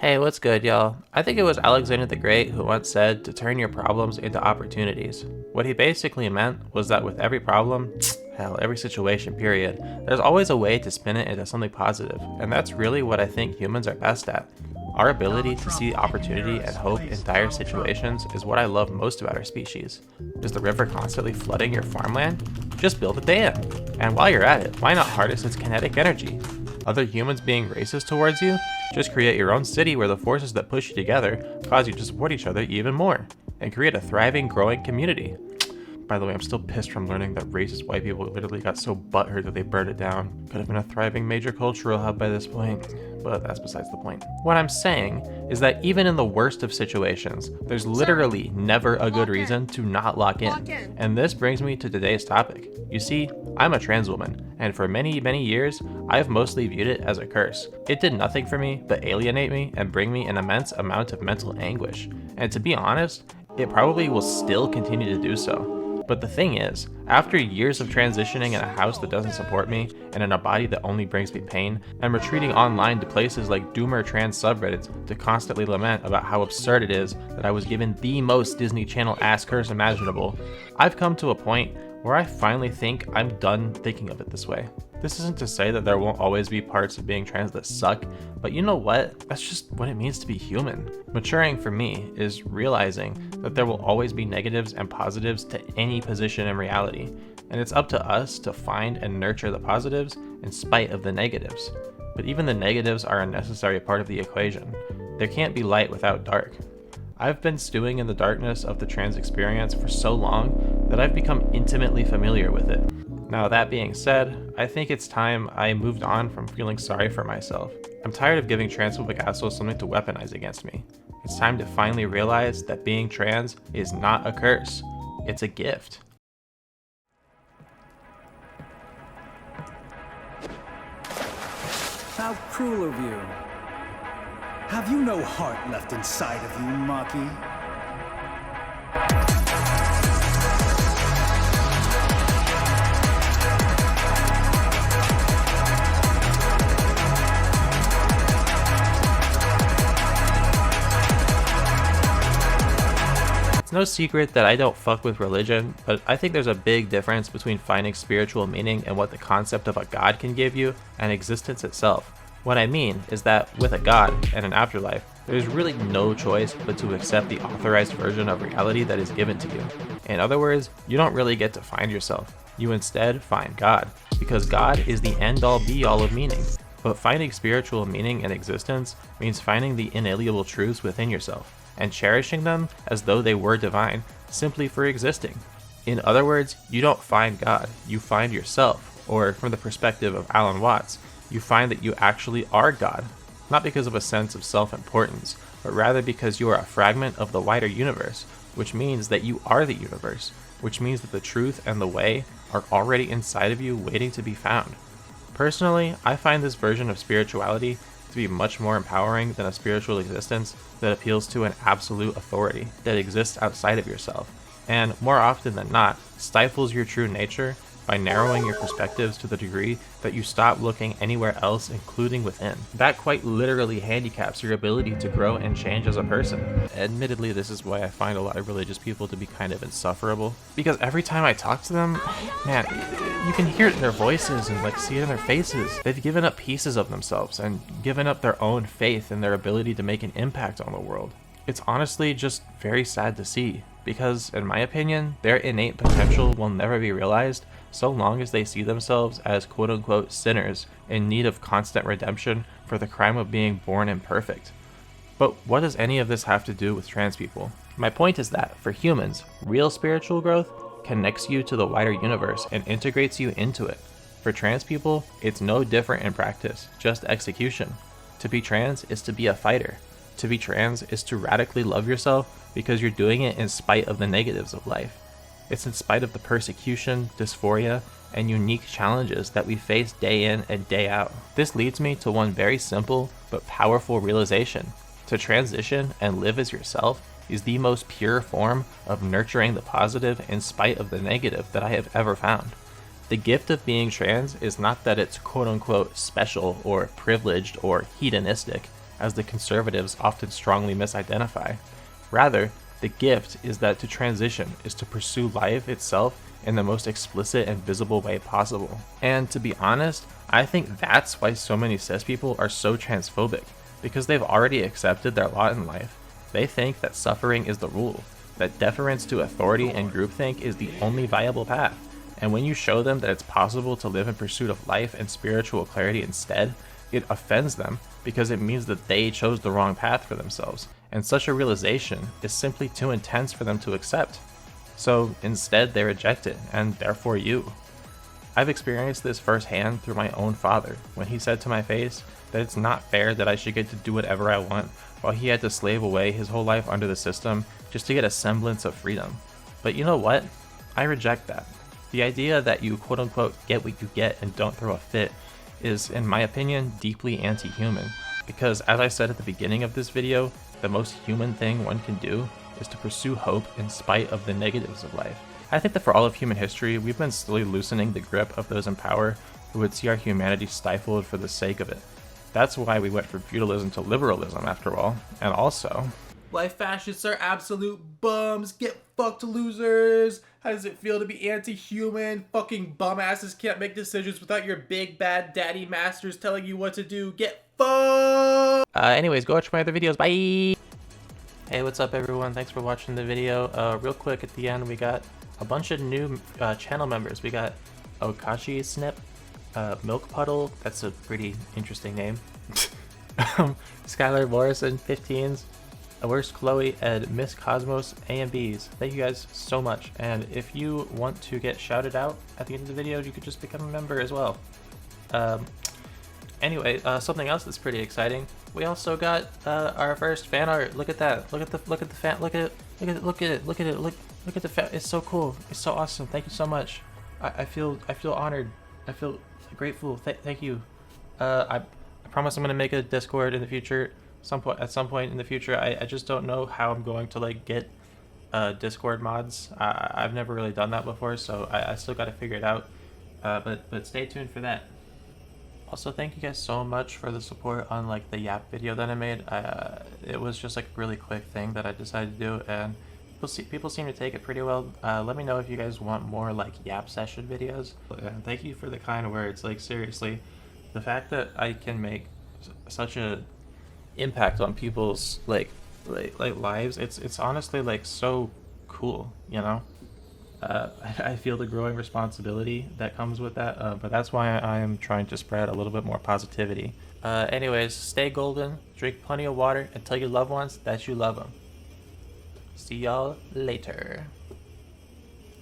Hey, what's good, y'all? I think it was Alexander the Great who once said to turn your problems into opportunities. What he basically meant was that with every problem, hell, every situation, period, there's always a way to spin it into something positive, and that's really what I think humans are best at. Our ability to see opportunity and hope in dire situations is what I love most about our species. Is the river constantly flooding your farmland? Just build a dam. And while you're at it, why not harness its kinetic energy? Other humans being racist towards you? Just create your own city where the forces that push you together cause you to support each other even more, and create a thriving, growing community. By the way, I'm still pissed from learning that racist white people literally got so butthurt that they burned it down. Could have been a thriving major cultural hub by this point, but that's besides the point. What I'm saying is that even in the worst of situations, there's literally never a good reason to not lock in. And this brings me to today's topic. You see, I'm a trans woman, and for many, many years, I've mostly viewed it as a curse. It did nothing for me but alienate me and bring me an immense amount of mental anguish. And to be honest, it probably will still continue to do so. But the thing is, after years of transitioning in a house that doesn't support me, and in a body that only brings me pain, and retreating online to places like doomer trans subreddits to constantly lament about how absurd it is that I was given the most Disney Channel ass curse imaginable, I've come to a point where I finally think I'm done thinking of it this way. This isn't to say that there won't always be parts of being trans that suck, but you know what? That's just what it means to be human. Maturing for me is realizing that there will always be negatives and positives to any position in reality, and it's up to us to find and nurture the positives in spite of the negatives. But even the negatives are a necessary part of the equation. There can't be light without dark. I've been stewing in the darkness of the trans experience for so long that I've become intimately familiar with it. Now, that being said, I think it's time I moved on from feeling sorry for myself. I'm tired of giving transphobic assholes something to weaponize against me. It's time to finally realize that being trans is not a curse, it's a gift. How cruel of you. Have you no heart left inside of you, Maki? It's no secret that I don't fuck with religion, but I think there's a big difference between finding spiritual meaning and what the concept of a god can give you and existence itself. What I mean is that with a god and an afterlife, there's really no choice but to accept the authorized version of reality that is given to you. In other words, you don't really get to find yourself. You instead find God, because God is the end-all be-all of meaning. But finding spiritual meaning in existence means finding the inalienable truths within yourself and cherishing them as though they were divine, simply for existing. In other words, you don't find God, you find yourself, or from the perspective of Alan Watts, you find that you actually are God, not because of a sense of self-importance, but rather because you are a fragment of the wider universe, which means that you are the universe, which means that the truth and the way are already inside of you waiting to be found. Personally, I find this version of spirituality to be much more empowering than a spiritual existence that appeals to an absolute authority that exists outside of yourself, and more often than not, stifles your true nature by narrowing your perspectives to the degree that you stop looking anywhere else, including within. That quite literally handicaps your ability to grow and change as a person. Admittedly, this is why I find a lot of religious people to be kind of insufferable, because every time I talk to them, man, you can hear it in their voices and see it in their faces. They've given up pieces of themselves and given up their own faith in their ability to make an impact on the world. It's honestly just very sad to see, because in my opinion, their innate potential will never be realized so long as they see themselves as quote-unquote sinners in need of constant redemption for the crime of being born imperfect. But what does any of this have to do with trans people? My point is that, for humans, real spiritual growth connects you to the wider universe and integrates you into it. For trans people, it's no different in practice, just execution. To be trans is to be a fighter. To be trans is to radically love yourself because you're doing it in spite of the negatives of life. It's in spite of the persecution, dysphoria, and unique challenges that we face day in and day out. This leads me to one very simple but powerful realization. To transition and live as yourself is the most pure form of nurturing the positive in spite of the negative that I have ever found. The gift of being trans is not that it's quote-unquote special or privileged or hedonistic. as the conservatives often strongly misidentify. Rather, the gift is that to transition is to pursue life itself in the most explicit and visible way possible. And to be honest, I think that's why so many cis people are so transphobic, because they've already accepted their lot in life. They think that suffering is the rule, that deference to authority and groupthink is the only viable path. And when you show them that it's possible to live in pursuit of life and spiritual clarity instead, it offends them because it means that they chose the wrong path for themselves. And such a realization is simply too intense for them to accept. So instead they reject it, and therefore you. I've experienced this firsthand through my own father, when he said to my face that it's not fair that I should get to do whatever I want, while he had to slave away his whole life under the system just to get a semblance of freedom. But you know what? I reject that. The idea that you quote-unquote get what you get and don't throw a fit is, in my opinion, deeply anti-human. Because as I said at the beginning of this video, the most human thing one can do is to pursue hope in spite of the negatives of life. I think that for all of human history, we've been slowly loosening the grip of those in power who would see our humanity stifled for the sake of it. That's why we went from feudalism to liberalism, after all. And also, Life fascists are absolute bums. Get fucked, losers. How does it feel to be anti-human? Fucking bum asses can't make decisions without your big bad daddy masters telling you what to do. Get fucked. Anyways, go watch my other videos. Bye! Hey, what's up everyone? Thanks for watching the video. Real quick at the end, we got a bunch of new channel members. We got Okashi Snip, Milk Puddle, that's a pretty interesting name. Skylar Morrison, 15s, Worst Chloe, and Miss Cosmos A and B's. Thank you guys so much. And if you want to get shouted out at the end of the video, you could just become a member as well. Anyway, something else that's pretty exciting. We also got our first fan art. Look at that. Look at the fan. Look at the fan. It's so cool. It's so awesome. Thank you so much. I feel honored. I feel grateful. Thank you. I promise I'm gonna make a Discord in the future. At some point in the future. I just don't know how I'm going to like get Discord mods. I've never really done that before, so I still got to figure it out. But stay tuned for that. Also, thank you guys so much for the support on like the Yap video that I made. It was just like a really quick thing that I decided to do, and people seem to take it pretty well. Let me know if you guys want more like Yap session videos. And thank you for the kind words. Like seriously, the fact that I can make such a impact on people's like lives, it's honestly like so cool, you know. I feel the growing responsibility that comes with that, but that's why I am trying to spread a little bit more positivity. Anyways, stay golden, drink plenty of water, and tell your loved ones that you love them. See y'all later.